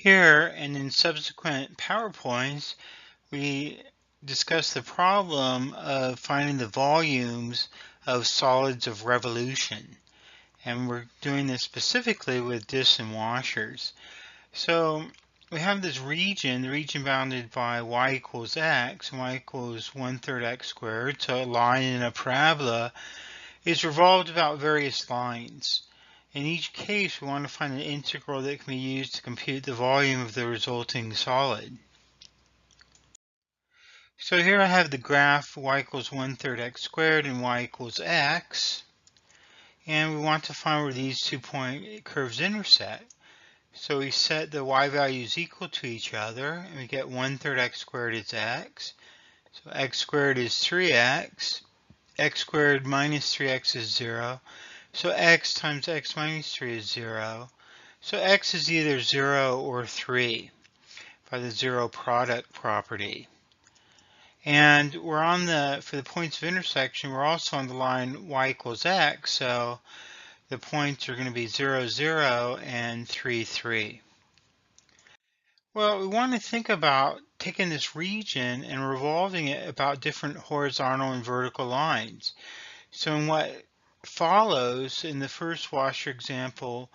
Here and in subsequent PowerPoints, we discuss the problem of finding the volumes of solids of revolution. And we're doing this specifically with disks and washers. So we have this region, the region bounded by y equals x, and y equals 1/3 x squared. So a line in a parabola is revolved about various lines. In each case, we want to find an integral that can be used to compute the volume of the resulting solid. So here I have the graph y equals 1/3 x squared and y equals x. And we want to find where these 2 point curves intersect. So we set the y values equal to each other, and we get 1/3 x squared is x. So x squared is 3x. X squared minus 3x is 0. So x times x minus 3 is 0. So x is either 0 or 3 by the zero product property. And we're on for the points of intersection, we're also on the line y equals x, so the points are going to be 0, 0, and 3, 3. Well, we want to think about taking this region and revolving it about different horizontal and vertical lines. So in what follows, in the first washer example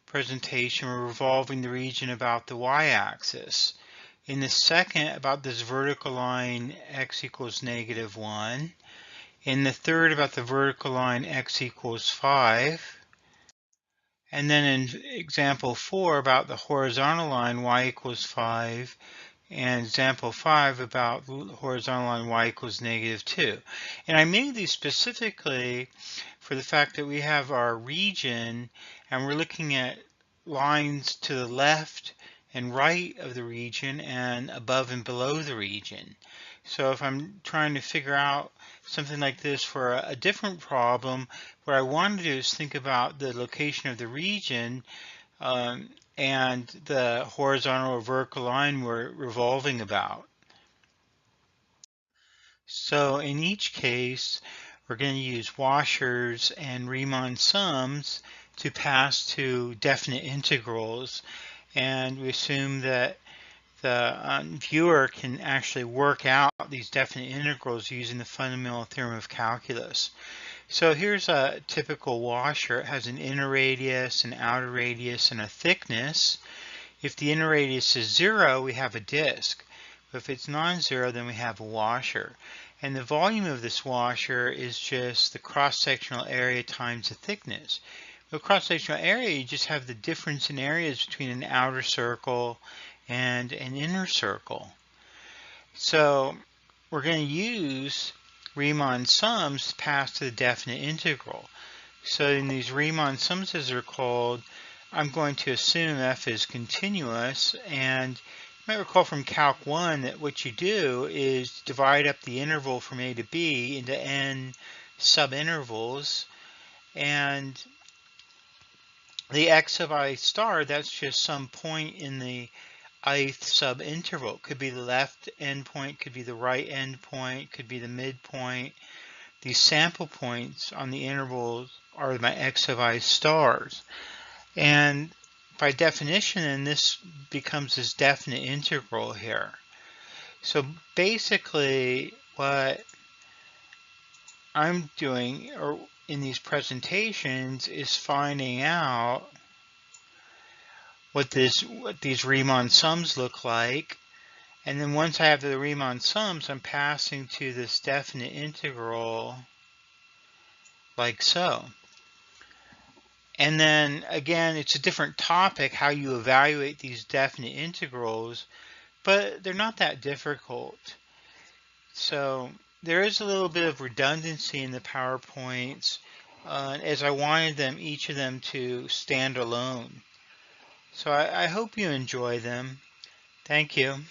presentation, we're revolving the region about the y-axis. In the second, about this vertical line x equals -1. In the third, about the vertical line x equals 5. And then in example 4, about the horizontal line y equals 5. And example 5 about the horizontal line y equals -2. And I made these specifically for the fact that we have our region and we're looking at lines to the left and right of the region and above and below the region. So if I'm trying to figure out something like this for a different problem, what I want to do is think about the location of the region and the horizontal or vertical line we're revolving about. So in each case, we're going to use washers and Riemann sums to pass to definite integrals, and we assume that the viewer can actually work out these definite integrals using the fundamental theorem of calculus. So here's a typical washer. It has an inner radius, an outer radius, and a thickness. If the inner radius is 0, we have a disk. But if it's non-zero, then we have a washer. And the volume of this washer is just the cross-sectional area times the thickness. The cross-sectional area, you just have the difference in areas between an outer circle and an inner circle. So we're going to use Riemann sums to pass to the definite integral. So in these Riemann sums, as they're called, I'm going to assume f is continuous, and you might recall from Calc 1 that what you do is divide up the interval from a to b into n subintervals, and the x sub I star, that's just some point in the ith subinterval. Could be the left endpoint, could be the right endpoint, could be the midpoint. These sample points on the intervals are my x sub I stars. And by definition, then this becomes this definite integral here. So basically what I'm doing in these presentations is finding out what these Riemann sums look like. And then once I have the Riemann sums, I'm passing to this definite integral like so. And then again, it's a different topic how you evaluate these definite integrals, but they're not that difficult. So there is a little bit of redundancy in the PowerPoints as I wanted each of them to stand alone. So I hope you enjoy them. Thank you.